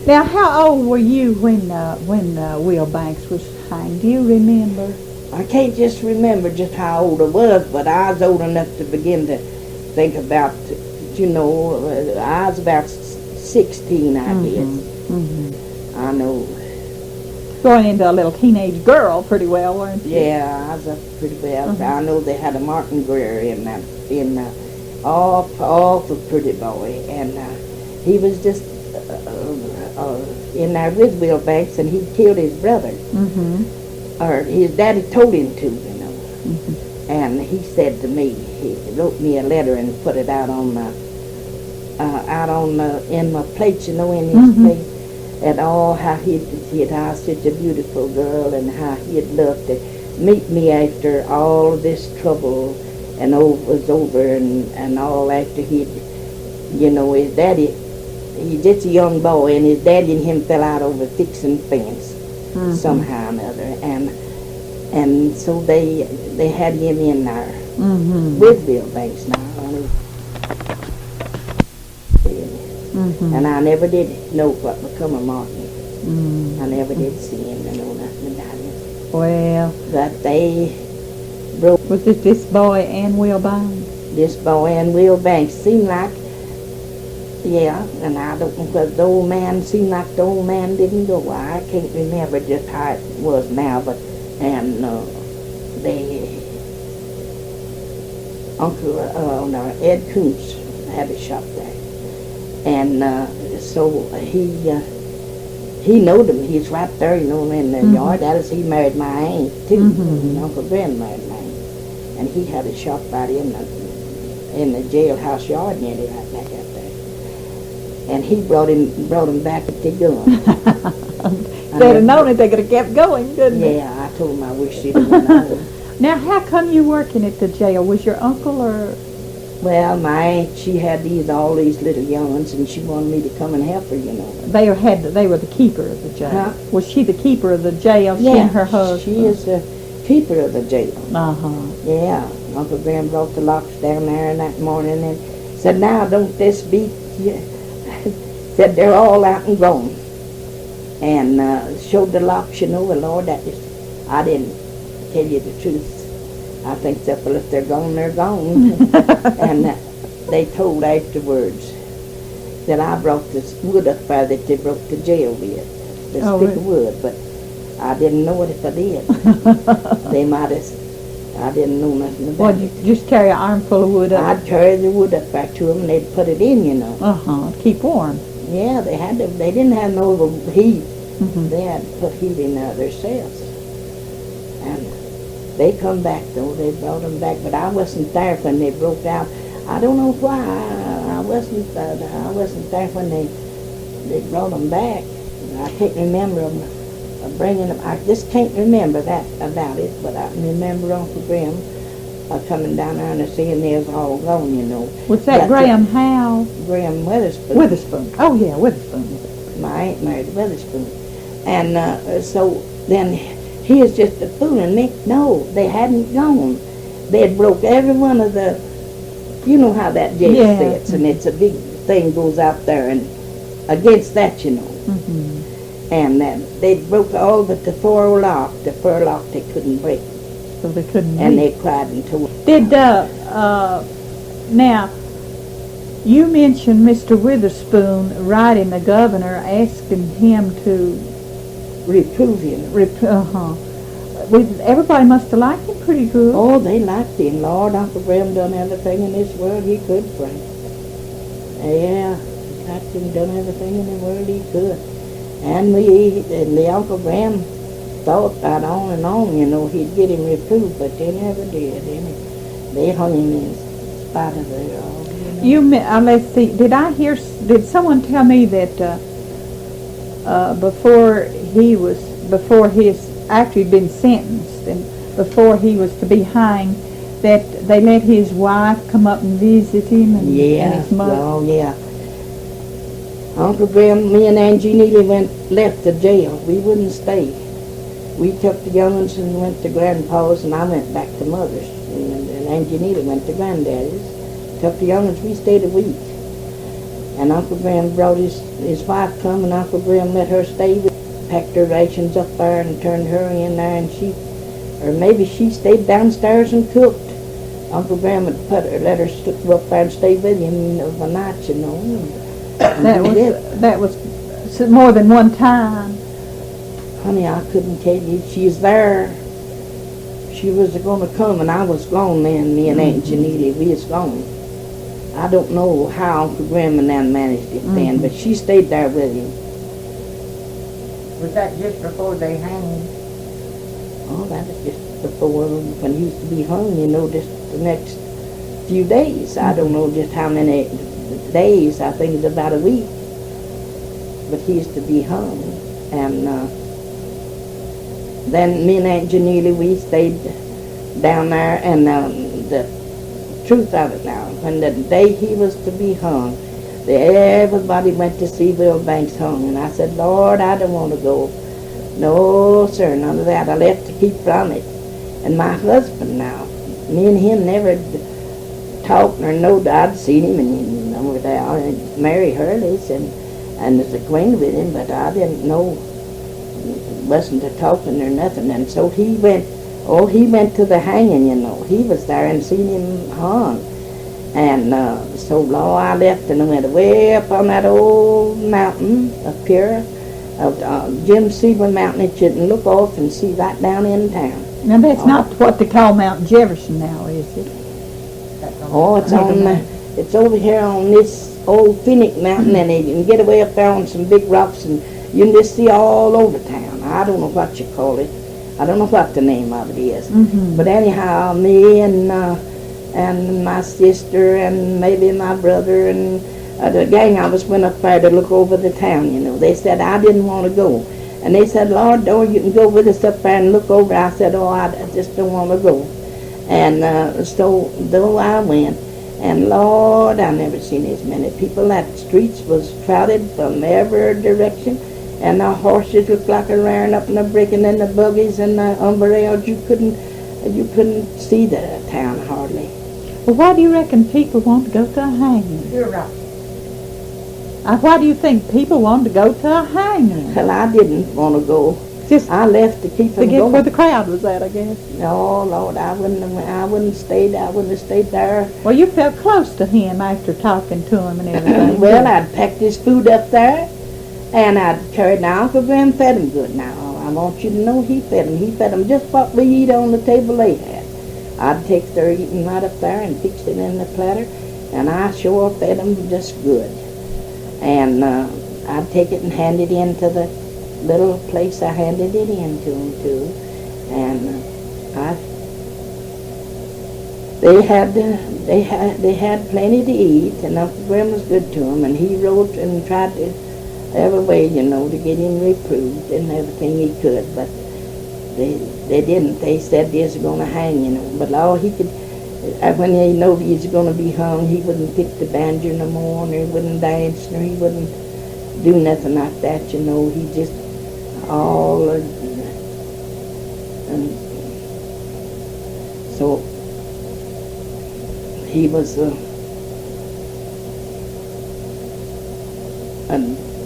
Now, how old were you when Will Banks was hanged? Do you remember? I can't just remember just how old I was, but I was old enough to begin to think about, I was about 16, I guess. Mm-hmm. I know. Going into a little teenage girl pretty well, weren't you? Yeah, I was up pretty well. I know they had a Martin Greer awful pretty boy, and he was just in there with Will Banks, and he killed his brother. Mm-hmm. Or his daddy told him to, Mm-hmm. And he said to me, he wrote me a letter and put it out on in my plate, in his plate, and all how he'd asked such a beautiful girl, and how he'd love to meet me after all of this trouble and was over, and all after his daddy, he's just a young boy, and his daddy and him fell out over fixing fence somehow or another, and so they had him in there with Bill Banks now. And I never did know what become of Martin. I never did see him or know nothing about him. Well, but they broke. Was it this boy and Will Banks? This boy and Will Banks seemed like, yeah, and I don't know whether the old man seemed like the old man didn't go. I can't remember just how it was now, but Ed Koontz had a shop there, and so he knowed him. He's right there, in the yard. That is, he married my aunt too. Uncle Ben married my aunt, and he had a shop right in the jailhouse yard nearly right back up there. And he brought him back with the gun. If they'd have known it, they could have kept going, couldn't they? Yeah, I told him I wish he'd have known. Now, how come you working at the jail? Was your uncle or? Well, my aunt, she had all these little young ones, and she wanted me to come and help her, They were the keeper of the jail. Huh? Was she the keeper of the jail? Yeah, she and her husband. She is the keeper of the jail. Yeah, Uncle Graham brought the locks down there that morning and said, "Now, don't this be?" Said they're all out and gone, and showed the locks. Well, Lord, I didn't tell you the truth. I think that, well, if they're gone, they're gone. And they told afterwards that I brought this wood up there that they broke the jail with, this stick of wood, but I didn't know it if I did. They might have. I didn't know nothing about it. You just carry an armful of wood up? I'd carry the wood up back to them, and they'd put it in, Keep warm. Yeah, they had to. They didn't have no heat. They had to put heat in themselves. And they come back, though. They brought them back, but I wasn't there when they broke out. I don't know why. I wasn't there when they brought them back. I can't remember them bringing them. I just can't remember that about it, but I remember Uncle Graham coming down there and seeing they was all gone, Was that Graham Howe? Graham Witherspoon. Witherspoon. Oh, yeah, Witherspoon. My aunt married Witherspoon. And so then he is just a fooling me. No, they hadn't gone. They had broke every one of the, you know how that jail sits, and it's a big thing goes out there, and against that, And they broke all but the fur lock. The fur lock they couldn't break. So they couldn't And they cried and told. Did, now, you mentioned Mr. Witherspoon writing the governor asking him to reprove him. Everybody must have liked him pretty good. Oh, they liked him. Lord, Uncle Graham done everything in this world he could for him. Yeah, liked him, done everything in the world he could. And the Uncle Graham thought that on and on, he'd get him reproved, but they never did. They hung him in spite of it all. Let's see, did someone tell me that after he'd been sentenced and before he was to be hanged, that they let his wife come up and visit him and his mother? Oh, yeah. Uncle Graham, me and Angie Neely left the jail. We wouldn't stay. We took the young ones and went to Grandpa's, and I went back to Mother's. And Angie Neely went to Granddaddy's. Took the young ones, we stayed a week. And Uncle Graham brought his wife come, and Uncle Graham let her stay with, packed her rations up there and turned her in there, and or maybe she stayed downstairs and cooked. Uncle Graham had let her go up there and stay with him overnight, you know. That was more than one time. Honey, I couldn't tell you. She's there. She was going to come, and I was gone then. Me and Aunt Janeely, we was gone. I don't know how Uncle Graham and them managed it then, but she stayed there with him. Was that just before they hanged? Oh, that was just before, when he used to be hung, you know, just the next few days. I don't know just how many days. I think it's about a week. But he used to be hung. And then me and Aunt Janeely, we stayed down there, and the truth of it now, when the day he was to be hung, everybody went to see Bill Banks hung, and I said, Lord, I don't want to go. No, sir, none of that. I left to keep from it. And my husband now, me and him never talked or knowed. I'd seen him and over there, and Mary Hurley's, and was acquainted with him, but I didn't know, wasn't a talking or nothing. And so he went to the hanging, you know. He was there and seen him hung. And so I left and went way up on that old mountain up here, Jim Seaver Mountain. It shouldn't look off and see right down in town. Now that's not what they call Mount Jefferson now, is it? Oh, it's over here on this old Phoenix Mountain, and you can get away up there on some big rocks, and you can just see all over town. I don't know what you call it. I don't know what the name of it is. But anyhow, me and my sister and maybe my brother and the gang of us went up there to look over the town, you know. They said I didn't want to go. And they said, Lord, Dora, you can go with us up there and look over. I said, oh, I just don't want to go. And so though I went, and Lord, I never seen as many people. That streets was crowded from every direction, and the horses looked like a rearing up and a breaking, and the buggies and the umbrellas. You couldn't see the town hardly. Well, why do you reckon people want to go to a hanging? You're right. Why do you think people want to go to a hanging? Well, I didn't want to go. I left to keep them going. Where the crowd was at, I guess. No, Lord, I wouldn't have stayed there. Well, you felt close to him after talking to him and everything. Well, I'd packed his food up there, and I'd carried now. Uncle Graham fed him good now. I want you to know he fed him. He fed him just what we eat on the table they had. I'd take their eating right up there and fix it in the platter, and I sure fed them just good. And I'd take it and hand it into the little place I handed it into them to, and they had plenty to eat, and Uncle Graham was good to them, and he wrote and tried to every way, you know, to get him reproved and everything he could, but they didn't. They said they was going to hang, you know, but all he could, when he knew he was going to be hung, he wouldn't pick the banjo no more, and he wouldn't dance, or he wouldn't do nothing like that, you know. He just all, and so he was a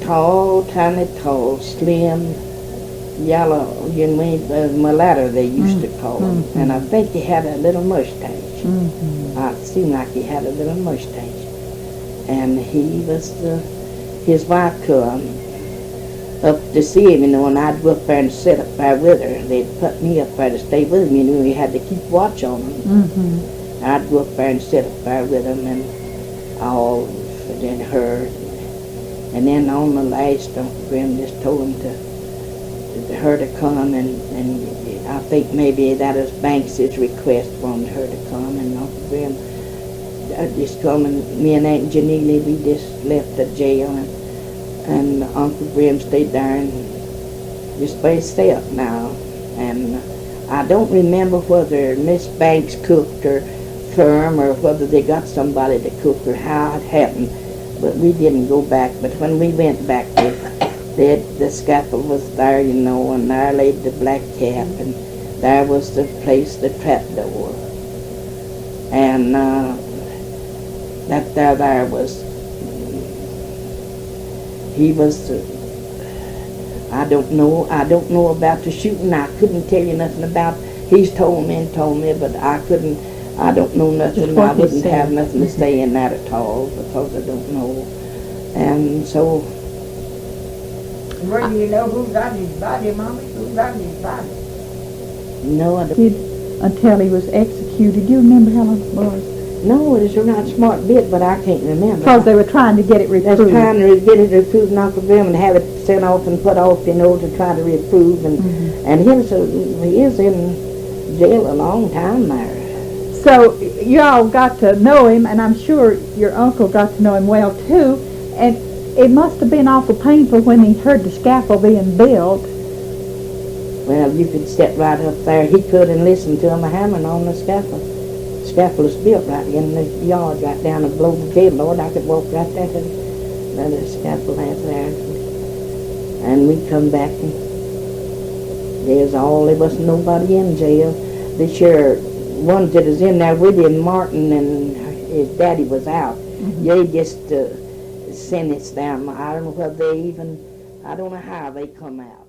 tall, slim, yellow, you know, mulatto they used to call him, and I think he had a little mustache. It seemed like he had a little mustache, and he was his wife come up to see him, you know, and I'd go up there and sit up there with her. They'd put me up there to stay with him, you know. We had to keep watch on him. I'd go up there and sit up there with him, and all, and then her, and then on the last, Uncle Graham just told him her to come, and I think maybe that was Banks's request, wanted her to come, and Uncle Graham just come, and me and Aunt Janeely, we just left the jail, and Uncle Graham stayed there and just by himself now. And I don't remember whether Miss Banks cooked her firm or whether they got somebody to cook or how it happened, but we didn't go back. But when we went back, the scaffold was there, you know, and there laid the black cap, and there was the place, the trap door, and that there was he was, I don't know about the shooting. I couldn't tell you nothing about, he's told me, but I don't know nothing. I wouldn't have nothing to say in that at all, because I don't know. And so. Where do you know who got his body, Mommy? Who got his body? No, I don't. Until he was executed. Do you remember how long it was? No, it was a right smart bit, but I can't remember. Because they were trying to get it reproved. They were trying to get it reproved off of them and have it sent off and put off, you know, to try to reprove. And he is in jail a long time there. So y'all got to know him, and I'm sure your uncle got to know him well too. And it must have been awful painful when he heard the scaffold being built. Well, you could step right up there. He could and listen to him hammering on the scaffold. The scaffold is built right in the yard, right down below the jail, Lord. I could walk right there to the scaffold has there. And we come back, and there wasn't nobody in jail. The sheriff, ones that was in there with him, Martin and his daddy was out. They just sentenced them. I don't know whether I don't know how they come out.